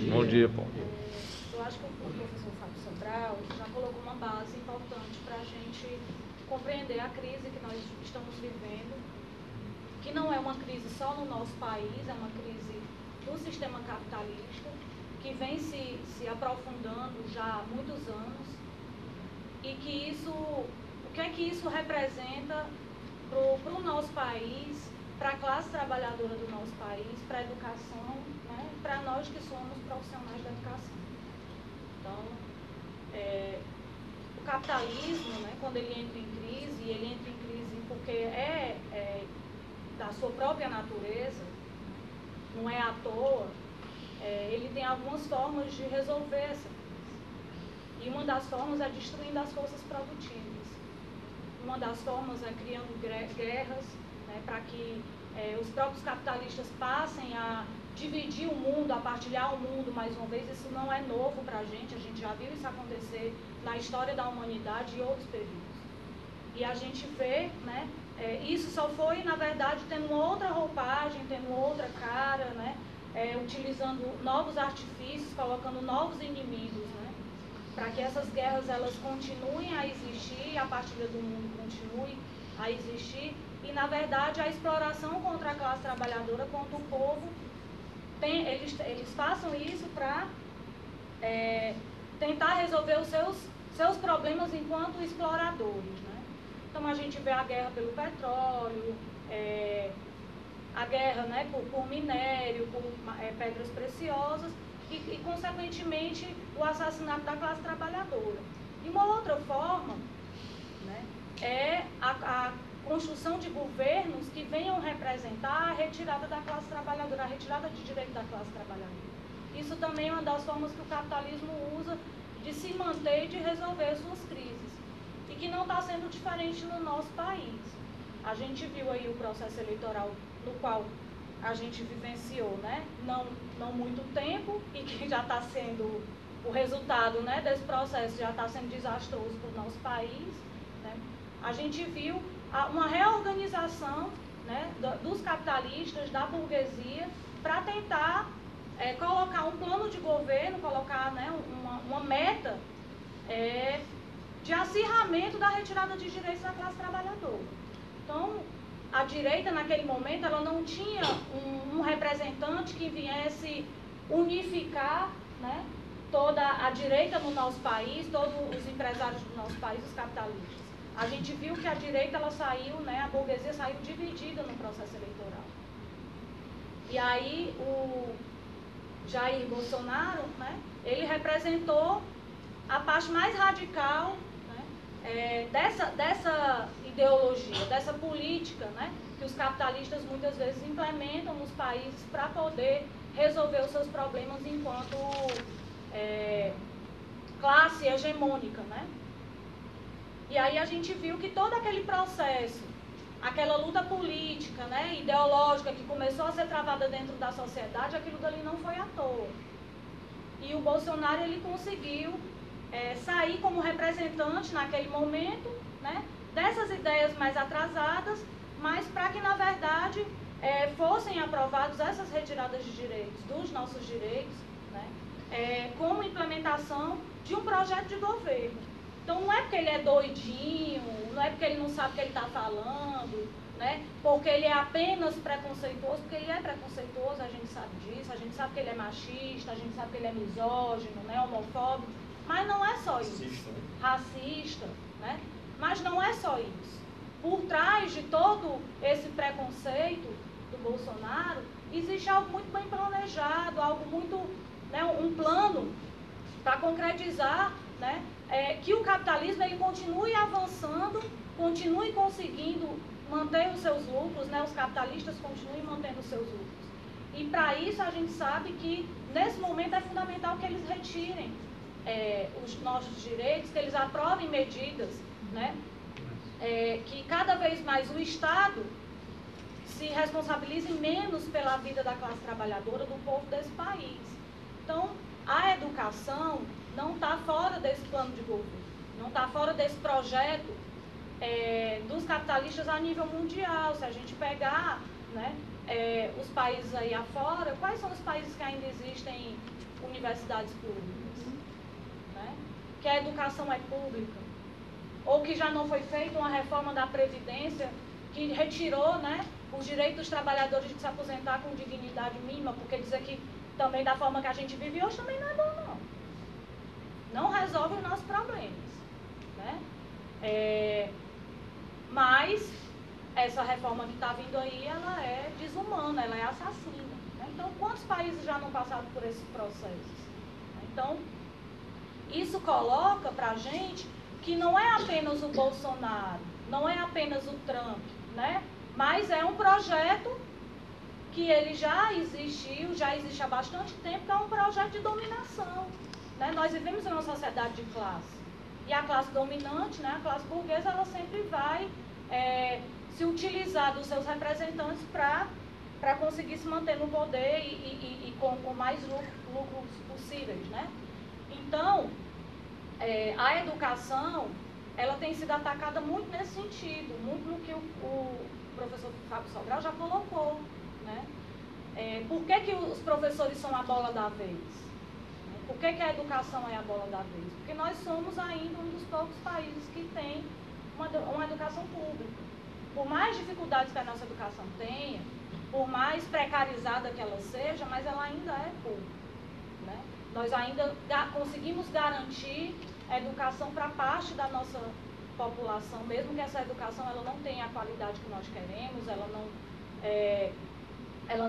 Bom dia, Paulo. Eu acho que o professor Fábio Sobral já colocou uma base importante para a gente compreender a crise que nós estamos vivendo, que não é uma crise só no nosso país, é uma crise do sistema capitalista, que vem se aprofundando já há muitos anos, e que isso, o que é que isso representa para o nosso país, para a classe trabalhadora do nosso país, para a educação, né, para nós que somos profissionais da educação. Então, o capitalismo, né, quando ele entra em crise, ele entra em crise porque é da sua própria natureza, não é à toa, ele tem algumas formas de resolver essa crise. E uma das formas é destruindo as forças produtivas. Uma das formas é criando guerras, né, para que os próprios capitalistas passem a dividir o mundo, a partilhar o mundo. Mais uma vez, isso não é novo para a gente já viu isso acontecer na história da humanidade e outros períodos. E a gente vê, né, isso só foi, na verdade, tendo outra roupagem, tendo outra cara, né, utilizando novos artifícios, colocando novos inimigos, né, para que essas guerras elas continuem a existir, a partilha do mundo continue a existir, e, na verdade, a exploração contra a classe trabalhadora, contra o povo, eles façam isso para tentar resolver os seus problemas enquanto exploradores, né? Então a gente vê a guerra pelo petróleo, a guerra, né, por minério, por pedras preciosas e, consequentemente, o assassinato da classe trabalhadora. E uma outra forma, né, é a construção de governos que venham representar a retirada da classe trabalhadora, a retirada de direito da classe trabalhadora. Isso também é uma das formas que o capitalismo usa de se manter e de resolver suas crises. E que não está sendo diferente no nosso país. A gente viu aí o processo eleitoral no qual a gente vivenciou, né, não muito tempo, e que já está sendo, o resultado, né, desse processo já está sendo desastroso para o nosso país, né. A gente viu uma reorganização, né, dos capitalistas, da burguesia, para tentar colocar um plano de governo, colocar, né, uma meta de acirramento da retirada de direitos da classe trabalhadora. Então, a direita, naquele momento, ela não tinha um representante que viesse unificar, né, toda a direita no nosso país, todos os empresários do nosso país, os capitalistas. A gente viu que a direita, ela saiu, né, a burguesia saiu dividida no processo eleitoral. E aí o Jair Bolsonaro, né, ele representou a parte mais radical, né, dessa ideologia, dessa política, né, que os capitalistas muitas vezes implementam nos países para poder resolver os seus problemas enquanto classe hegemônica, né? E aí a gente viu que todo aquele processo, aquela luta política, né, ideológica que começou a ser travada dentro da sociedade, aquilo dali não foi à toa. E o Bolsonaro, ele conseguiu sair como representante naquele momento, né, dessas ideias mais atrasadas, mas para que, na verdade, fossem aprovadas essas retiradas de direitos, dos nossos direitos, né, como implementação de um projeto de governo. Então, não é porque ele é doidinho, não é porque ele não sabe o que ele está falando, né? Porque ele é apenas preconceituoso, porque ele é preconceituoso, a gente sabe disso, a gente sabe que ele é machista, a gente sabe que ele é misógino, né, homofóbico, mas não é só isso. Racista, né? Mas não é só isso. Por trás de todo esse preconceito do Bolsonaro, existe algo muito bem planejado, algo muito, né, um plano para concretizar, né, que o capitalismo ele continue avançando, continue conseguindo manter os seus lucros, né, os capitalistas continuem mantendo os seus lucros. E para isso a gente sabe que nesse momento é fundamental que eles retirem os nossos direitos, que eles aprovem medidas, né, que cada vez mais o Estado se responsabilize menos pela vida da classe trabalhadora, do povo desse país. Então, a educação não está fora desse plano de governo, não está fora desse projeto dos capitalistas a nível mundial. Se a gente pegar, né, os países aí afora, quais são os países que ainda existem universidades públicas? Né? Que a educação é pública? Ou que já não foi feita uma reforma da Previdência que retirou, né, os direitos dos trabalhadores de se aposentar com dignidade mínima, porque dizer que também da forma que a gente vive hoje também não é bom, não. Não resolve os nossos problemas. Né? Mas essa reforma que está vindo aí, ela é desumana, ela é assassina. Né? Então, quantos países já não passaram por esses processos? Então, isso coloca para a gente que não é apenas o Bolsonaro, não é apenas o Trump, né? Mas é um projeto que ele já existe há bastante tempo, que é um projeto de dominação. Né? Nós vivemos em uma sociedade de classe. E a classe dominante, né, a classe burguesa, ela sempre vai se utilizar dos seus representantes para conseguir se manter no poder e com mais lucros possíveis. Né? Então, a educação, ela tem sido atacada muito nesse sentido, muito no que o professor Fábio Sobral já colocou. Né? Por que os professores são a bola da vez? Por que a educação é a bola da vez? Porque nós somos ainda um dos poucos países que tem uma educação pública. Por mais dificuldades que a nossa educação tenha, por mais precarizada que ela seja, mas ela ainda é pública. Né? Nós ainda conseguimos garantir a educação para parte da nossa população, mesmo que essa educação ela não tenha a qualidade que nós queremos, ela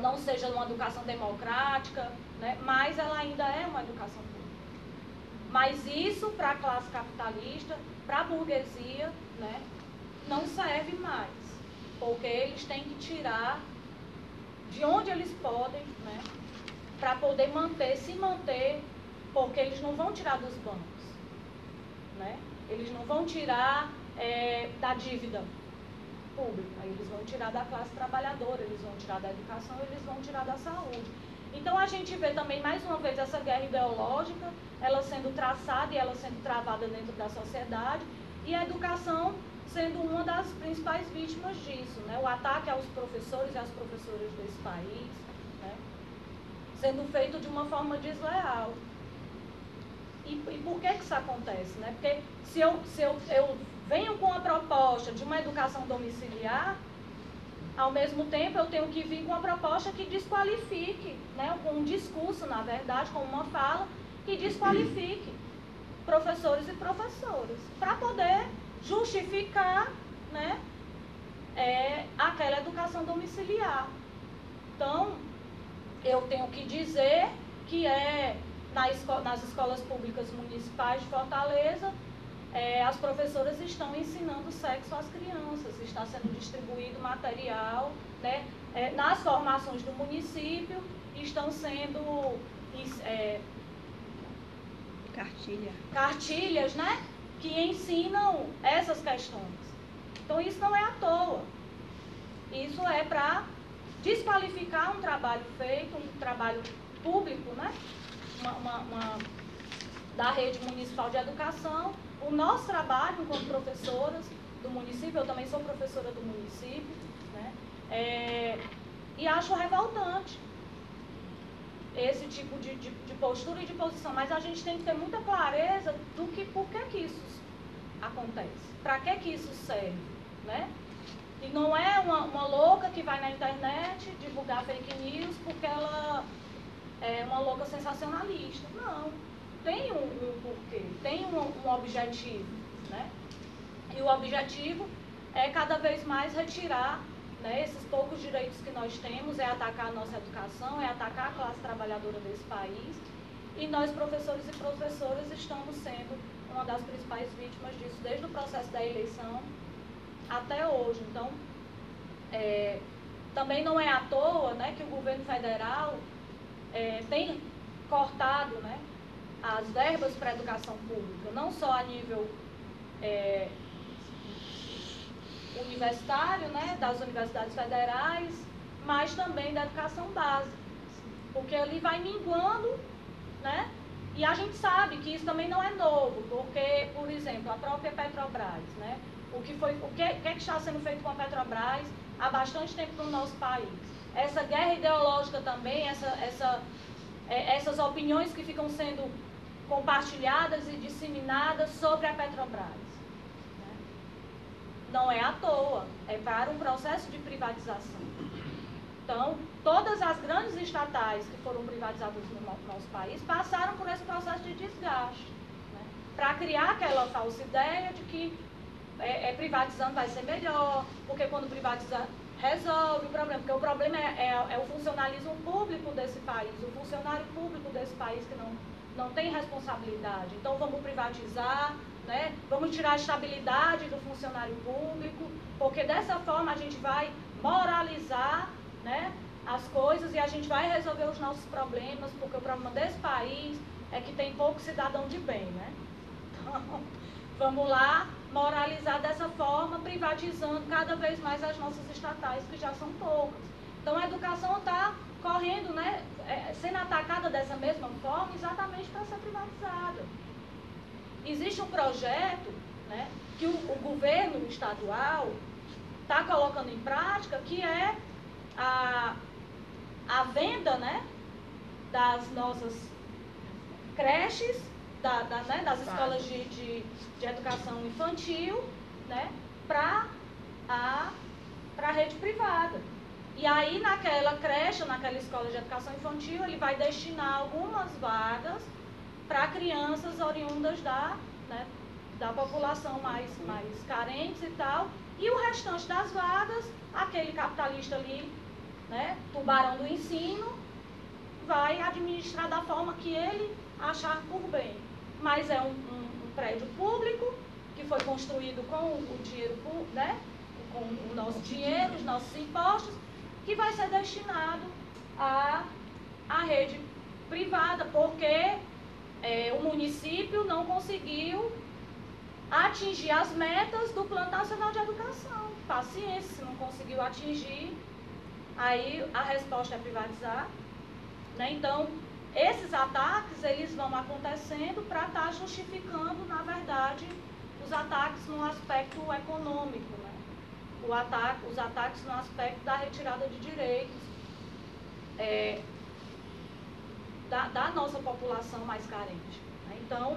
não seja uma educação democrática, né? Mas ela ainda é uma educação pública. Mas isso, para a classe capitalista, para a burguesia, né, não serve mais, porque eles têm que tirar de onde eles podem, né, para poder se manter, porque eles não vão tirar dos bancos, né? Eles não vão tirar da dívida pública, eles vão tirar da classe trabalhadora, eles vão tirar da educação, eles vão tirar da saúde. Então a gente vê também mais uma vez essa guerra ideológica, ela sendo traçada e ela sendo travada dentro da sociedade, e a educação sendo uma das principais vítimas disso, né? O ataque aos professores e às professoras desse país, né? Sendo feito de uma forma desleal. E por que isso acontece? Né? Porque se eu venho com a proposta de uma educação domiciliar, ao mesmo tempo eu tenho que vir com uma proposta que desqualifique, né? Com um discurso, na verdade, com uma fala, que desqualifique professores e professoras, para poder justificar, né, aquela educação domiciliar. Então, eu tenho que dizer que nas escolas públicas municipais de Fortaleza, as professoras estão ensinando sexo às crianças, está sendo distribuído material, né, nas formações do município, estão sendo cartilhas, né, que ensinam essas questões. Então isso não é à toa, isso é para desqualificar um trabalho feito, um trabalho público, né, da rede municipal de educação, o nosso trabalho enquanto professoras do município, eu também sou professora do município, né, e acho revoltante esse tipo de postura e de posição, mas a gente tem que ter muita clareza do que, por que isso acontece, para que isso serve, né? E não é uma louca que vai na internet divulgar fake news porque ela é uma louca sensacionalista. Não, tem um porquê, tem um objetivo, né? E o objetivo é cada vez mais retirar, né, esses poucos direitos que nós temos, é atacar a nossa educação, é atacar a classe trabalhadora desse país. E nós, professores e professoras, estamos sendo uma das principais vítimas disso, desde o processo da eleição até hoje. Então, também não é à toa, né, que o governo federal tem cortado, né, as verbas para a educação pública, não só a nível universitário, né, das universidades federais, mas também da educação básica, porque ali vai minguando, né, e a gente sabe que isso também não é novo, porque, por exemplo, a própria Petrobras, né, o que está sendo feito com a Petrobras há bastante tempo no nosso país? essa guerra ideológica também, essas opiniões que ficam sendo compartilhadas e disseminadas sobre a Petrobras. Não é à toa, é para um processo de privatização. Então, todas as grandes estatais que foram privatizadas no nosso país passaram por esse processo de desgaste, né? Para criar aquela falsa ideia de que privatizando vai ser melhor, porque quando privatizar resolve o problema, porque o problema é o funcionalismo público desse país, o funcionário público desse país que não tem responsabilidade. Então vamos privatizar, né? Vamos tirar a estabilidade do funcionário público, porque dessa forma a gente vai moralizar, né, as coisas e a gente vai resolver os nossos problemas, porque o problema desse país é que tem pouco cidadão de bem, né? Então, vamos lá moralizar dessa forma, privatizando cada vez mais as nossas estatais, que já são poucas. Então a educação está correndo, né, sendo atacada dessa mesma forma, exatamente para ser privatizada. Existe um projeto, né, que o governo estadual está colocando em prática, que é a venda, né, das nossas creches, né, das escolas de educação infantil, né, para a rede privada. E aí, naquela creche, naquela escola de educação infantil, ele vai destinar algumas vagas para crianças oriundas da população mais carentes e tal, e o restante das vagas, aquele capitalista ali, né, tubarão do ensino, vai administrar da forma que ele achar por bem. Mas é um prédio público, que foi construído com o dinheiro, né, com o nosso dinheiro, os nossos impostos, que vai ser destinado à rede privada, porque o município não conseguiu atingir as metas do Plano Nacional de Educação. Paciência, se não conseguiu atingir, aí a resposta é privatizar, né? Então, esses ataques, eles vão acontecendo para estar justificando, na verdade, os ataques no aspecto econômico, né? Os ataques no aspecto da retirada de direitos da nossa população mais carente, né? Então,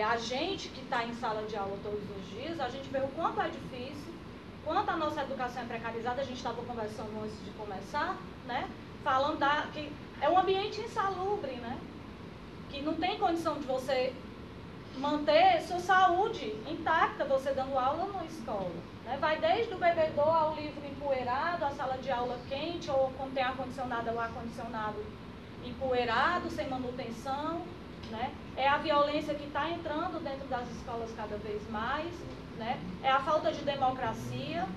a gente que está em sala de aula todos os dias, a gente vê o quanto é difícil, quanto a nossa educação é precarizada. A gente estava conversando antes de começar, né? Falando que é um ambiente insalubre, né? Que não tem condição de você manter sua saúde intacta, você dando aula numa escola, né? Vai desde o bebedor ao livro empoeirado, a sala de aula quente, ou quando tem ar-condicionado, o ar-condicionado empoeirado, sem manutenção, né? É a violência que está entrando dentro das escolas cada vez mais, né? É a falta de democracia.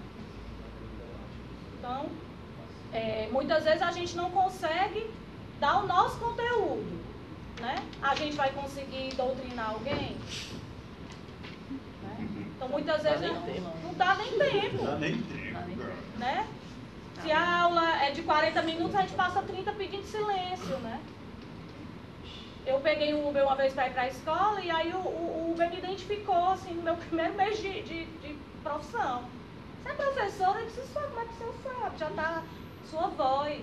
Então, muitas vezes a gente não consegue dar o nosso conteúdo, né? A gente vai conseguir doutrinar alguém? Né? Então, muitas vezes não dá nem tempo. Não dá nem tempo. Né? Se a aula é de 40 minutos, a gente passa 30 pedindo silêncio, né? Eu peguei um Uber uma vez para ir para a escola e aí o Uber me identificou, assim, no meu primeiro mês de profissão. Você é professora? Eu disse, como é que você sabe? Já está sua voz.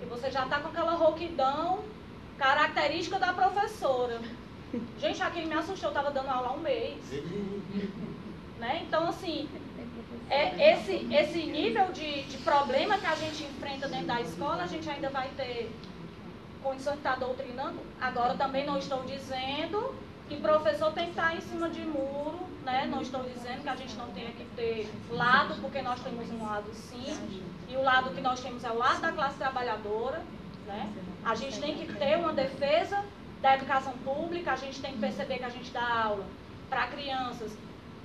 E você já está com aquela rouquidão característica da professora. Gente, aquilo me assustou, eu estava dando aula há um mês. Né? Então, assim, esse nível de problema que a gente enfrenta dentro da escola, a gente ainda vai ter condição de estar doutrinando. Agora, também não estou dizendo que professor tem que estar em cima de muro, né? Não estou dizendo que a gente não tenha que ter lado, porque nós temos um lado sim, e o lado que nós temos é o lado da classe trabalhadora, né? A gente tem que ter uma defesa da educação pública, a gente tem que perceber que a gente dá aula para crianças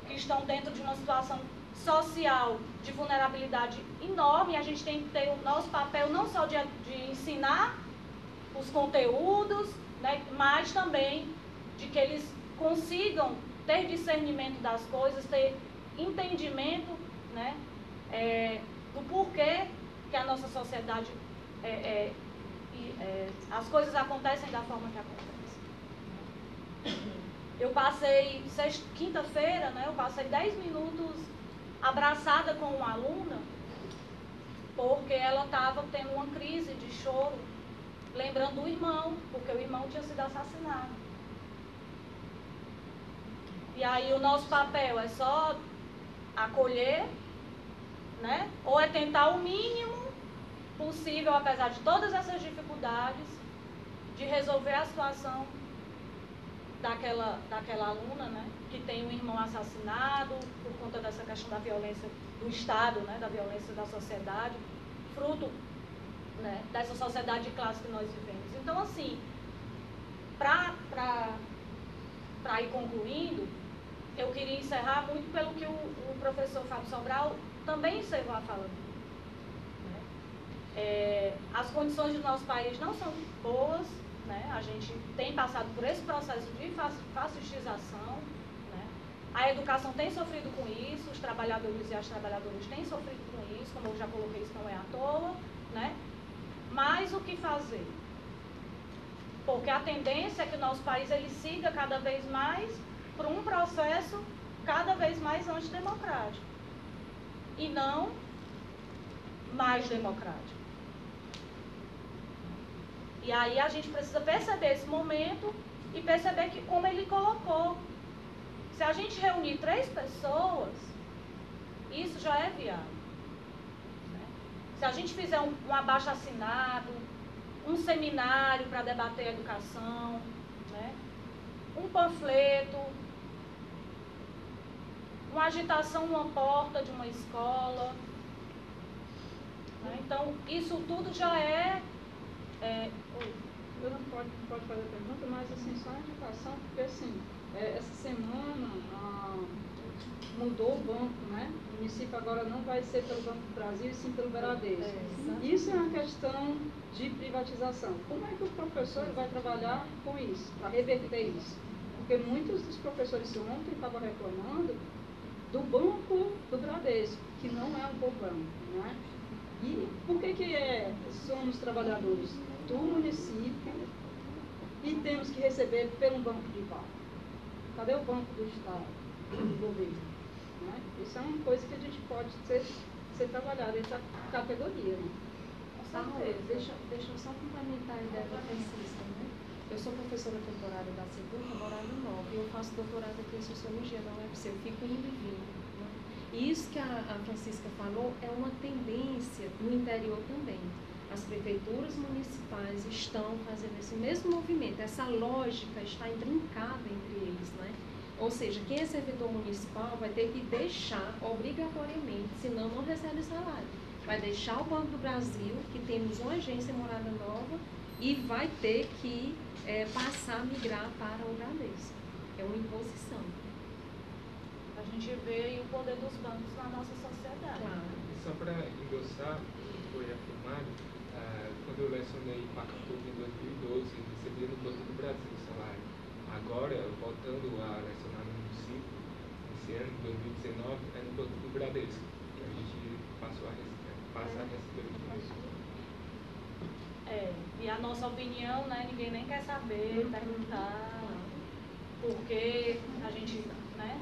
que estão dentro de uma situação social de vulnerabilidade enorme, e a gente tem que ter o nosso papel não só de ensinar os conteúdos, né, mas também de que eles consigam ter discernimento das coisas, ter entendimento, né, do porquê que a nossa sociedade, as coisas acontecem da forma que acontecem. Eu passei, quinta-feira, né, eu passei 10 minutos abraçada com uma aluna, porque ela estava tendo uma crise de choro, lembrando do irmão, porque o irmão tinha sido assassinado. E aí o nosso papel é só acolher, né? Ou é tentar o mínimo possível, apesar de todas essas dificuldades, de resolver a situação daquela aluna, né? Que tem um irmão assassinado por conta dessa questão da violência do Estado, né? Da violência da sociedade, fruto, né? Dessa sociedade de classe que nós vivemos. Então, assim, para ir concluindo, eu queria encerrar muito pelo que o professor Fábio Sobral também encerrou falando. As condições do nosso país não são boas, né? A gente tem passado por esse processo de fascistização, né? A educação tem sofrido com isso, os trabalhadores e as trabalhadoras têm sofrido com isso, como eu já coloquei, isso não é à toa, né? Mas o que fazer? Porque a tendência é que o nosso país ele siga cada vez mais por um processo cada vez mais antidemocrático e não mais democrático. E aí a gente precisa perceber esse momento e perceber que, como ele colocou, se a gente reunir 3 pessoas, isso já é viável. Né? Se a gente fizer um abaixo-assinado, um seminário para debater a educação, né? Um panfleto, uma agitação numa porta de uma escola. Né? Então, isso tudo já Eu não pode fazer pergunta, mas assim, só a indicação, porque assim, essa semana mudou o banco, né? O município agora não vai ser pelo Banco do Brasil, e sim pelo Bradesco. Isso é uma questão de privatização. Como é que o professor vai trabalhar com isso, para reverter isso? Porque muitos dos professores ontem estavam reclamando do banco do Bradesco, que não é um bom banco, não é? E por que somos trabalhadores do município e temos que receber pelo banco privado? Cadê o banco do Estado, do governo? Né? Isso é uma coisa que a gente pode ser trabalhada nessa categoria. Né? Deixa eu só complementar a ideia da Francisca. Né? Eu sou professora temporária da CEPUR, temporada nova, e eu faço doutorado aqui em Sociologia na UFC, eu fico indo e vindo. Né? E isso que a Francisca falou é uma tendência no interior também. As prefeituras municipais estão fazendo esse mesmo movimento, essa lógica está intrincada entre eles, né? Ou seja, quem é servidor municipal vai ter que deixar obrigatoriamente, senão não recebe salário. Vai deixar o Banco do Brasil, que temos uma agência morada nova, e vai ter que passar a migrar para o Bradesco. É uma imposição. A gente vê aí o poder dos bancos na nossa sociedade. Claro. Só para endossar o que foi afirmado, quando eu lecionei Pacatuba em 2012, eu recebia no Banco do Brasil o salário. Agora, voltando a lecionar no município, esse ano, 2019, é no Banco do Bradesco, que a gente passa a receber o dinheiro. E a nossa opinião, né, ninguém nem quer saber, perguntar, porque a gente, né,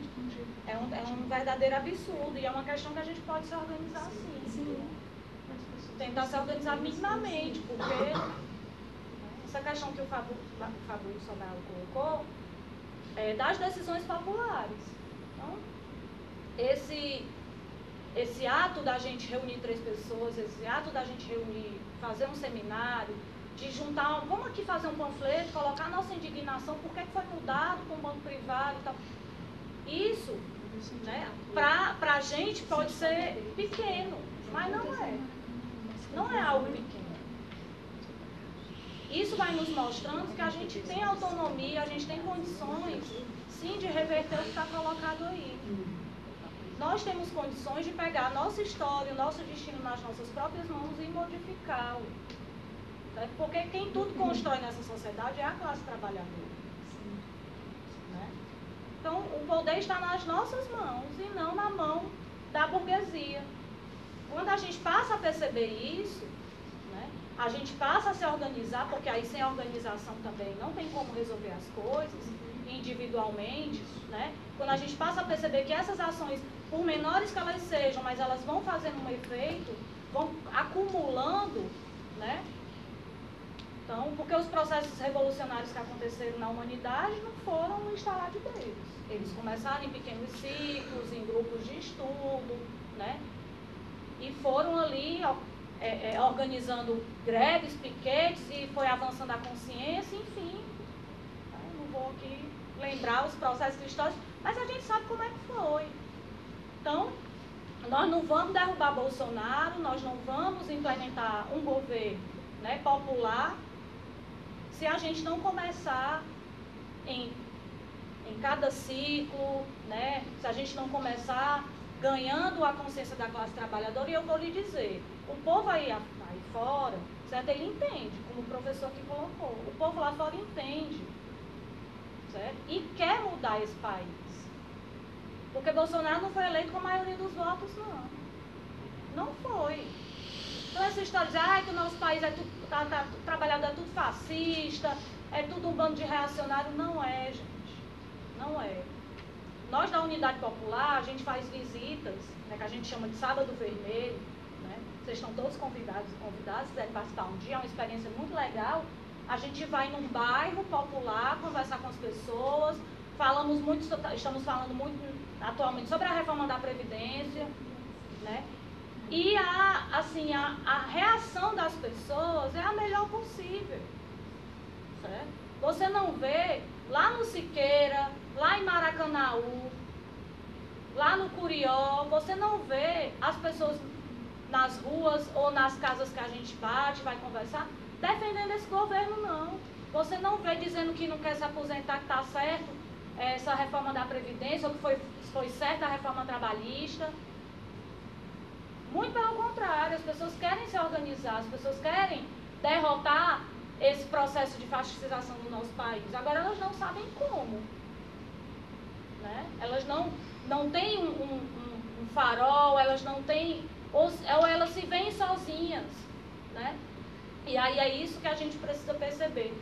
é um verdadeiro absurdo e é uma questão que a gente pode se organizar sim. Tentar se organizar minimamente, porque essa questão que o Fábio Sobral colocou é das decisões populares. Então, esse ato da gente reunir 3 pessoas, esse ato da gente reunir, fazer um seminário, de juntar, vamos aqui fazer um panfleto, colocar a nossa indignação, por que foi mudado com o banco privado e tal. Isso, né, para a gente pode ser pequeno, mas não é. Não é algo pequeno. Isso vai nos mostrando que a gente tem autonomia, a gente tem condições, sim, de reverter o que está colocado aí. Nós temos condições de pegar a nossa história, o nosso destino nas nossas próprias mãos e modificá-lo. Porque quem tudo constrói nessa sociedade é a classe trabalhadora. Né? Então, o poder está nas nossas mãos e não na mão da burguesia. Quando a gente passa a perceber isso, né, a gente passa a se organizar, porque aí sem organização também não tem como resolver as coisas individualmente, né? Quando a gente passa a perceber que essas ações, por menores que elas sejam, mas elas vão fazendo um efeito, vão acumulando, né? Então, porque os processos revolucionários que aconteceram na humanidade não foram no instalar de dedos. Eles começaram em pequenos ciclos, em grupos de estudo, né? E foram ali organizando greves, piquetes, e foi avançando a consciência, enfim. Eu não vou aqui lembrar os processos históricos, mas a gente sabe como é que foi. Então, nós não vamos derrubar Bolsonaro, nós não vamos implementar um governo, né, popular, se a gente não começar em cada ciclo, né, se a gente não começar ganhando a consciência da classe trabalhadora. E eu vou lhe dizer, o povo aí fora, certo? Ele entende, como o professor aqui colocou, o povo lá fora entende, certo? E quer mudar esse país. Porque Bolsonaro não foi eleito com a maioria dos votos, não. Não foi. Então essa história de que o nosso país é tudo, o trabalhador é tudo fascista, é tudo um bando de reacionário, não é, gente. Não é. Nós da Unidade Popular, a gente faz visitas, né, que a gente chama de Sábado Vermelho, né? Vocês estão todos convidados, se quiserem participar um dia, é uma experiência muito legal. A gente vai num bairro popular, conversar com as pessoas, estamos falando muito atualmente sobre a reforma da Previdência, né? E a reação das pessoas é a melhor possível, certo? Você não vê lá no Siqueira, lá em Maracanaú, lá no Curió, você não vê as pessoas nas ruas ou nas casas que a gente bate, vai conversar, defendendo esse governo, não. Você não vê dizendo que não quer se aposentar, que está certo essa reforma da Previdência, ou que foi certa a reforma trabalhista. Muito pelo contrário, as pessoas querem se organizar, as pessoas querem derrotar esse processo de fascistização do nosso país. Agora, elas não sabem como, né? Elas não têm um farol, elas não têm, ou elas se veem sozinhas, né? E aí é isso que a gente precisa perceber.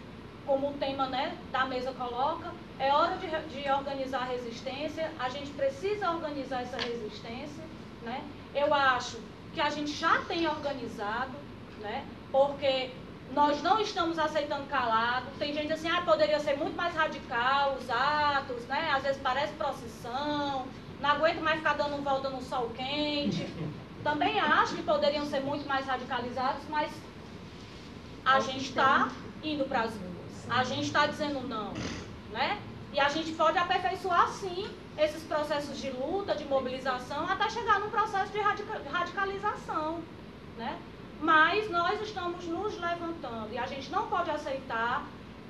Como o tema, né, da mesa coloca, é hora de organizar a resistência, a gente precisa organizar essa resistência, né? Eu acho que a gente já tem organizado, né? Porque nós não estamos aceitando calado. Tem gente assim, poderia ser muito mais radical os atos, né? Às vezes parece procissão, não aguento mais ficar dando volta no sol quente. Também acho que poderiam ser muito mais radicalizados, mas a gente está indo para as ruas. A gente está dizendo não, né? E a gente pode aperfeiçoar, sim, esses processos de luta, de mobilização, até chegar num processo de radicalização, né? Mas nós estamos nos levantando e a gente não pode aceitar,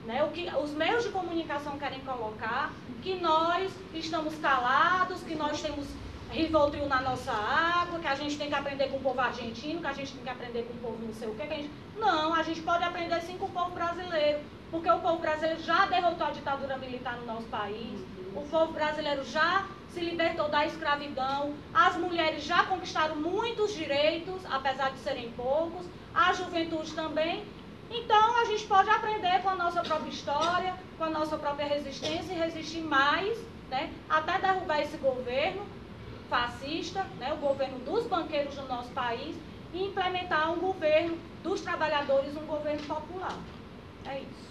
né, o que os meios de comunicação querem colocar, que nós estamos calados, que nós temos Rivotril na nossa água, que a gente tem que aprender com o povo argentino, que a gente tem que aprender com o povo não sei o que. Não, a gente pode aprender sim com o povo brasileiro, porque o povo brasileiro já derrotou a ditadura militar no nosso país, o povo brasileiro já se libertou da escravidão, as mulheres já conquistaram muitos direitos, apesar de serem poucos, a juventude também. Então a gente pode aprender com a nossa própria história, com a nossa própria resistência e resistir mais, né, até derrubar esse governo fascista, né, o governo dos banqueiros do nosso país, e implementar um governo dos trabalhadores, um governo popular. É isso.